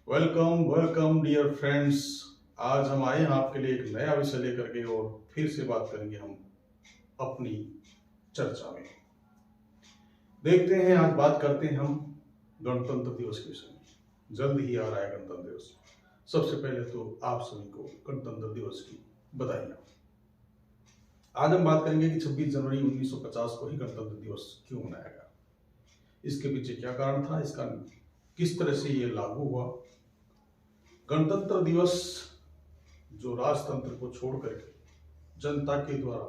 Welcome welcome dear friends. आज हम आए हैं आपके लिए एक नया विषय लेकर के और फिर से बात करेंगे हम अपनी चर्चा में। देखते हैं, आज बात करते हैं हम गणतंत्र दिवस के विषय में। जल्द ही आ रहा है गणतंत्र दिवस। सबसे पहले तो आप सभी को गणतंत्र दिवस की बधाइयाँ। आज हम बात करेंगे कि 26 जनवरी 1950 को ही गणतंत्र दिवस क्यों मनाया गया, इसके पीछे क्या कारण था, इसका किस तरह से ये लागू हुआ। गणतंत्र दिवस जो राजतंत्र को छोड़ करके जनता के द्वारा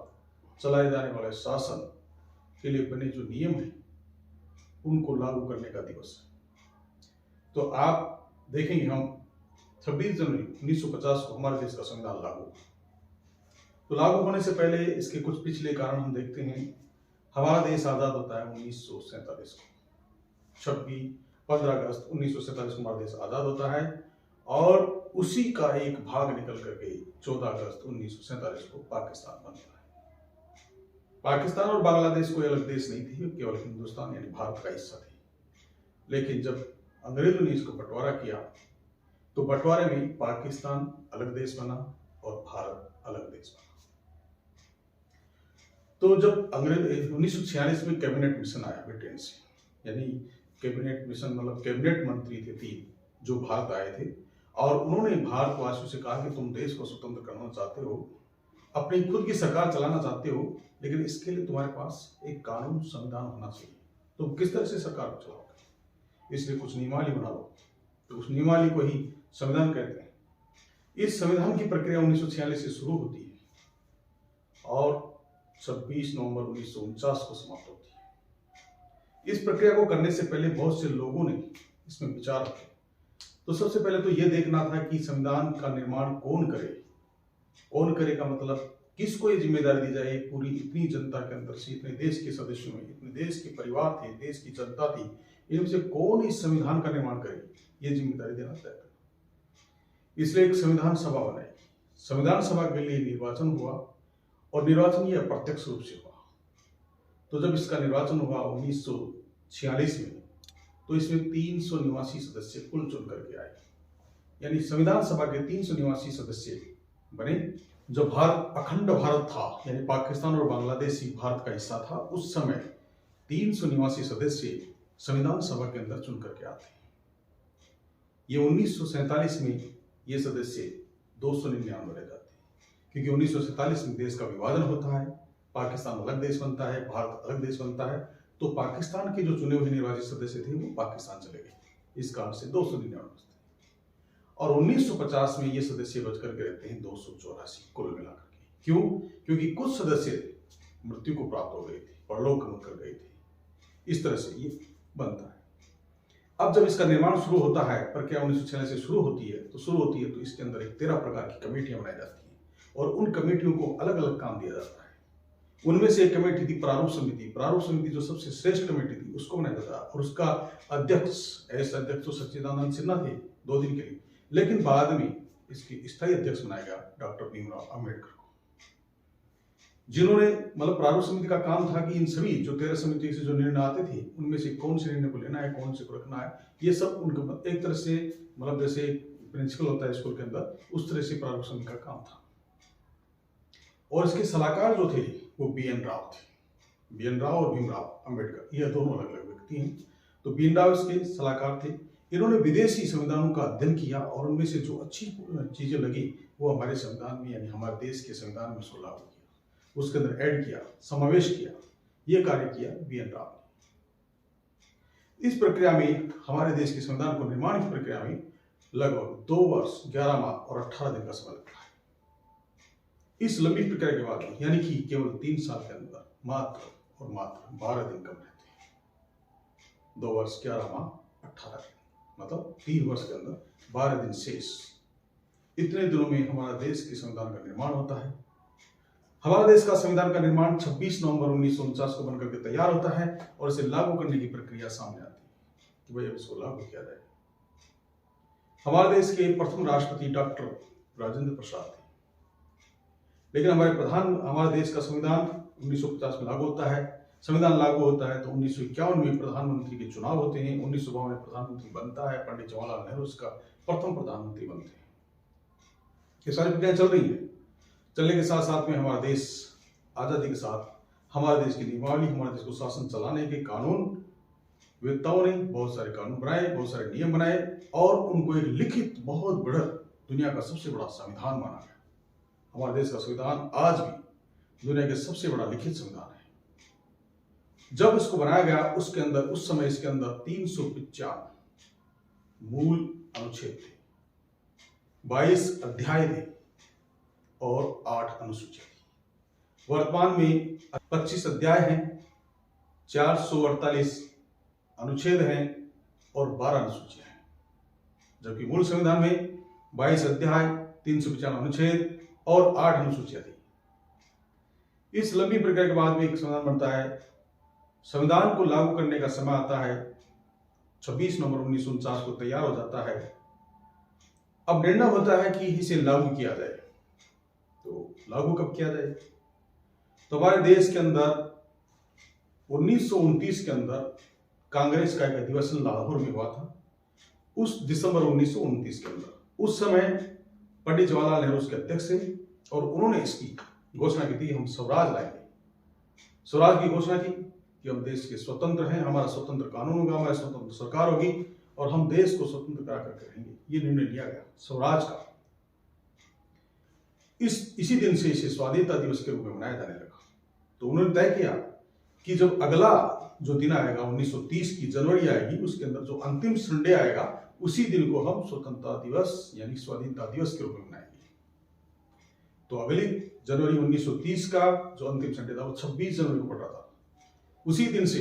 चलाए जाने वाले शासन के लिए बने जो नियम हैं उनको लागू करने का दिवस है। तो आप देखेंगे, हम 26 जनवरी 1950 को हमारे देश का संविधान लागू हुआ। तो लागू होने से पहले इसके कुछ पिछले कारण हम देखते हैं। हमारा देश आजाद होता है 1947 को। 15 अगस्त 1947 को हमारा देश आजाद होता है और उसी का एक भाग निकल करके 14 अगस्त 1947 को पाकिस्तान बनता है। पाकिस्तान और बांग्लादेश कोई अलग देश नहीं थे, केवल हिंदुस्तान यानी भारत का हिस्सा थे। लेकिन जब अंग्रेजों ने इसको बंटवारा किया तो बंटवारे में पाकिस्तान अलग देश बना और भारत अलग देश बना। तो जब 1946 में कैबिनेट मिशन आया ब्रिटेन से, यानी कैबिनेट मिशन मतलब कैबिनेट मंत्री थे 3 जो भारत आए थे, और उन्होंने भारतवासियों से कहा कि तुम देश को स्वतंत्र करना चाहते हो, अपनी खुद की सरकार चलाना चाहते हो, लेकिन इसके लिए तुम्हारे पास एक कानून संविधान होना चाहिए। तुम किस तरह से सरकार को चलाओगे, इसलिए कुछ नियमावली बना लो। तो उस नियमावली को ही संविधान कहते हैं। इस संविधान की प्रक्रिया 1946 से शुरू होती है और 26 नवंबर 1949 को समाप्त होती है। इस प्रक्रिया को करने से पहले बहुत से लोगों ने इसमें विचार रखे। तो सबसे पहले तो यह देखना था कि संविधान का निर्माण कौन करे। कौन करे का मतलब किसको ये जिम्मेदारी दी जाए। पूरी इतनी जनता के अंदर से, इतने देश के सदस्यों में, इतने देश के परिवार थे, देश की जनता थी, इनमें से कौन इस संविधान का निर्माण करे, ये जिम्मेदारी देना तय करना। इसलिए एक संविधान सभा बनाई। संविधान सभा के लिए निर्वाचन हुआ और निर्वाचन ये अप्रत्यक्ष रूप से हुआ। तो जब इसका निर्वाचन हुआ 1946 में, तो इसमें 300 निवासी सदस्य कुल चुन करके आए, यानी संविधान सभा के 300 निवासी सदस्य बने। जो भारत अखंड भारत था, यानी पाकिस्तान और बांग्लादेश ही भारत का हिस्सा था, उस समय 300 निवासी सदस्य संविधान सभा के अंदर चुन करके आते हैं। ये 1947 में ये सदस्य 299 रह जाते हैं, क्योंकि 1947 में देश का विभाजन होता है, पाकिस्तान अलग देश बनता है, भारत अलग देश बनता है। तो पाकिस्तान के जो चुने हुए निर्वाचित सदस्य थे वो पाकिस्तान चले गए। इस कारण से 299 बचते हैं और 1950 में ये सदस्य बच करके रहते हैं 284 कुल मिलाकर के। क्यों? क्योंकि कुछ सदस्य मृत्यु को प्राप्त हो गए थे, परलोक गमन कर गए थे। इस तरह से ये बनता है। अब जब इसका निर्माण शुरू होता है, प्रक्रिया 1946 से शुरू होती है, तो इसके अंदर एक 13 प्रकार की कमेटियां बनाई जाती हैं और उन कमेटियों को अलग अलग काम दिया जाता है। उनमें से एक कमेटी थी प्रारूप समिति। प्रारूप समिति जो सबसे श्रेष्ठ कमेटी थी, उसको बनाया था और उसका अध्यक्ष ऐसे अध्यक्ष तो सच्चिदानंद सिन्हा थे 2 दिन के लिए, लेकिन बाद में इसकी स्थायी अध्यक्ष बनाया गया डॉक्टर भीमराव अम्बेडकर को, जिन्होंने मतलब प्रारूप समिति का काम था कि इन सभी जो 13 समिति से जो निर्णय आते थे, उनमें से कौन से निर्णय को लेना है, कौन से को रखना है, ये सब उनका एक तरह से मतलब जैसे प्रिंसिपल होता है स्कूल के अंदर, उस तरह से प्रारूप समिति का काम था। और इसके सलाहकार जो थे वो BN राव थे। BN राव और भीमराव अम्बेडकर, ये दोनों अलग अलग व्यक्ति हैं। तो BN राव इसके सलाहकार थे। इन्होंने विदेशी संविधानों का अध्ययन किया और उनमें से जो अच्छी चीजें लगी वो हमारे संविधान में, यानी हमारे देश के संविधान में उसको लागू किया, उसके अंदर ऐड किया, समावेश किया। ये कार्य किया BN राव ने। इस प्रक्रिया में, हमारे देश के संविधान को निर्माण की प्रक्रिया में लगभग 2 वर्ष 11 माह और 18 दिन का समय लगता है। इस लंबी प्रक्रिया के बाद, यानी कि केवल 3 साल के अंदर मात्र और मात्र 12 दिन कम रहते हैं। 2 वर्ष 11 माह 18 दिन, मतलब 3 वर्ष के अंदर 12 दिन शेष। इतने दिनों में हमारा देश के संविधान का निर्माण होता है। हमारे देश का संविधान का निर्माण 26 नवंबर 1949 को बनकर के तैयार होता है और इसे लागू करने की प्रक्रिया सामने आती है कि भाई अब इसको लागू किया जाए। हमारे देश के प्रथम राष्ट्रपति डॉक्टर राजेंद्र प्रसाद थे, लेकिन हमारे देश का संविधान 1950 में लागू होता है। संविधान लागू होता है तो 1951 में प्रधानमंत्री के चुनाव होते हैं, 1952 में प्रधानमंत्री बनता है, पंडित जवाहरलाल नेहरू उसका प्रथम प्रधानमंत्री बनते हैं। ये सारी प्रक्रिया चल रही है। चलने के साथ साथ में हमारा देश आज़ादी के साथ हमारे देश की नियमावली, हमारे देश को शासन चलाने के कानून वेत्ताओं ने बहुत सारे कानून बनाए, बहुत सारे नियम बनाए और उनको एक लिखित बहुत बड़ा दुनिया का सबसे बड़ा संविधान माना गया। हमारे देश का संविधान आज भी दुनिया के सबसे बड़ा लिखित संविधान है। जब इसको बनाया गया उसके अंदर उस समय इसके अंदर 355 मूल अनुच्छेद थे, 22 अध्याय थे और 8 अनुसूचियां थी। वर्तमान में 25 अध्याय हैं, 448 अनुच्छेद हैं और 12 अनुसूचियां हैं, जबकि मूल संविधान में 22 अध्याय, 395 अनुच्छेद और 8 अनुसूचियां थी। इस लंबी प्रक्रिया के बाद में एक संविधान बनता है। संविधान को लागू करने का समय आता है 26 नवंबर 1949 को तैयार हो जाता है। अब निर्णय होता है कि इसे लागू किया जाए। तो लागू कब किया जाए? तो हमारे देश के अंदर 1929 के अंदर कांग्रेस का एक अधिवेशन लाहौर में हुआ था। उस दिसंबर 1929 के अंदर उस समय पंडित जवाहरलाल नेहरू उसके अध्यक्ष थे और उन्होंने इसकी घोषणा की थी हम स्वराज लाएंगे। स्वराज की घोषणा की कि हम देश के स्वतंत्र हैं, हमारा स्वतंत्र कानून होगा, हमारी स्वतंत्र सरकार होगी और हम देश को स्वतंत्र करा करके रहेंगे। ये निर्णय लिया गया स्वराज का। इसी दिन से इसे स्वाधीनता दिवस के रूप में मनाया जाने लगा। तो उन्होंने तय किया कि जब अगला जो दिन आएगा 1930 की जनवरी आएगी, उसके अंदर जो अंतिम संडे आएगा उसी दिन को हम स्वतंत्रता दिवस यानी स्वाधीनता दिवस के रूप में मनाएंगे। तो अगली जनवरी 1930 का जो अंतिम संडे था वो 26 जनवरी को पड़ रहा था। उसी दिन से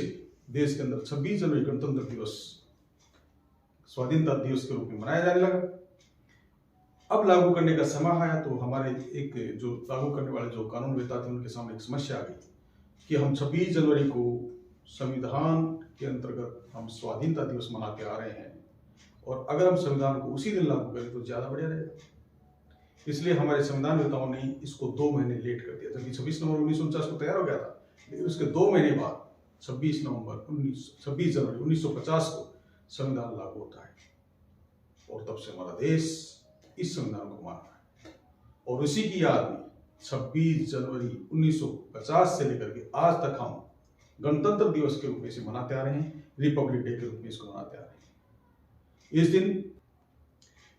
देश के अंदर 26 जनवरी गणतंत्र दिवस स्वाधीनता दिवस के रूप में मनाया जाने लगा। अब लागू करने का समय आया तो हमारे एक जो लागू करने वाले जो कानून वेत्ता थे उनके सामने एक समस्या आ गई कि हम 26 जनवरी को संविधान के अंतर्गत हम स्वाधीनता दिवस मनाते आ रहे हैं और अगर हम संविधान को उसी दिन लागू करें तो ज्यादा बढ़िया रहेगा। इसलिए हमारे संविधान वेत्ताओं ने इसको 2 महीने लेट कर दिया। जबकि 26 नवंबर 1949 को तैयार हो गया था, लेकिन उसके 2 महीने बाद 26 जनवरी 1950 को संविधान लागू होता है और तब से हमारा देश इस संविधान को मानता है। और उसी की याद में 26 जनवरी 1950 से लेकर के आज तक हम गणतंत्र दिवस के रूप में इसे मनाते आ रहे हैं, रिपब्लिक डे के रूप में इसको मनाते आ रहे हैं।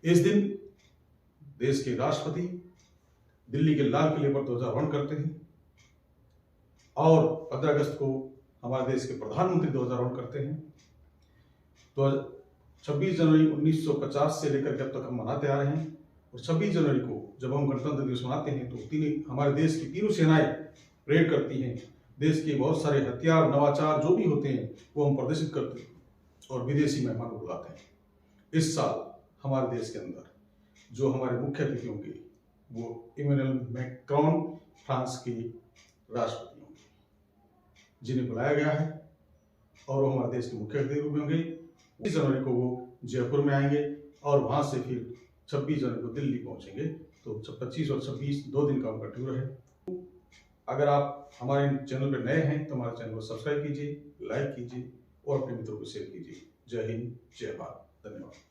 इस दिन देश के राष्ट्रपति दिल्ली के लाल किले पर ध्वजारोहण करते हैं और 15 अगस्त को हमारे देश के प्रधानमंत्री ध्वजारोहण करते हैं। तो 26 जनवरी 1950 से लेकर के अब तक हम मनाते आ रहे हैं और 26 जनवरी को जब हम गणतंत्र दिवस मनाते हैं तो हमारे देश की तीनों सेनाएं परेड करती हैं। देश के बहुत सारे हथियार, नवाचार जो भी होते हैं वो हम प्रदर्शित करते हैं और विदेशी मेहमान को बुलाते हैं। इस साल हमारे देश के अंदर जो हमारे मुख्य अतिथि होंगे वो इमैनुअल मैक्रोन फ्रांस के राष्ट्रपति होंगे, जिन्हें बुलाया गया है और वो हमारे देश के मुख्य अतिथि रूप में होंगे। 20 जनवरी को वो जयपुर में आएंगे और वहां से फिर 26 जनवरी को दिल्ली पहुंचेंगे। तो 25 और 26 2 दिन का उनका टूर है। अगर आप हमारे चैनल पर नए हैं तो हमारे चैनल को सब्सक्राइब कीजिए, लाइक कीजिए और अपने मित्रों को शेयर कीजिए। जय हिंद, जय भारत, धन्यवाद।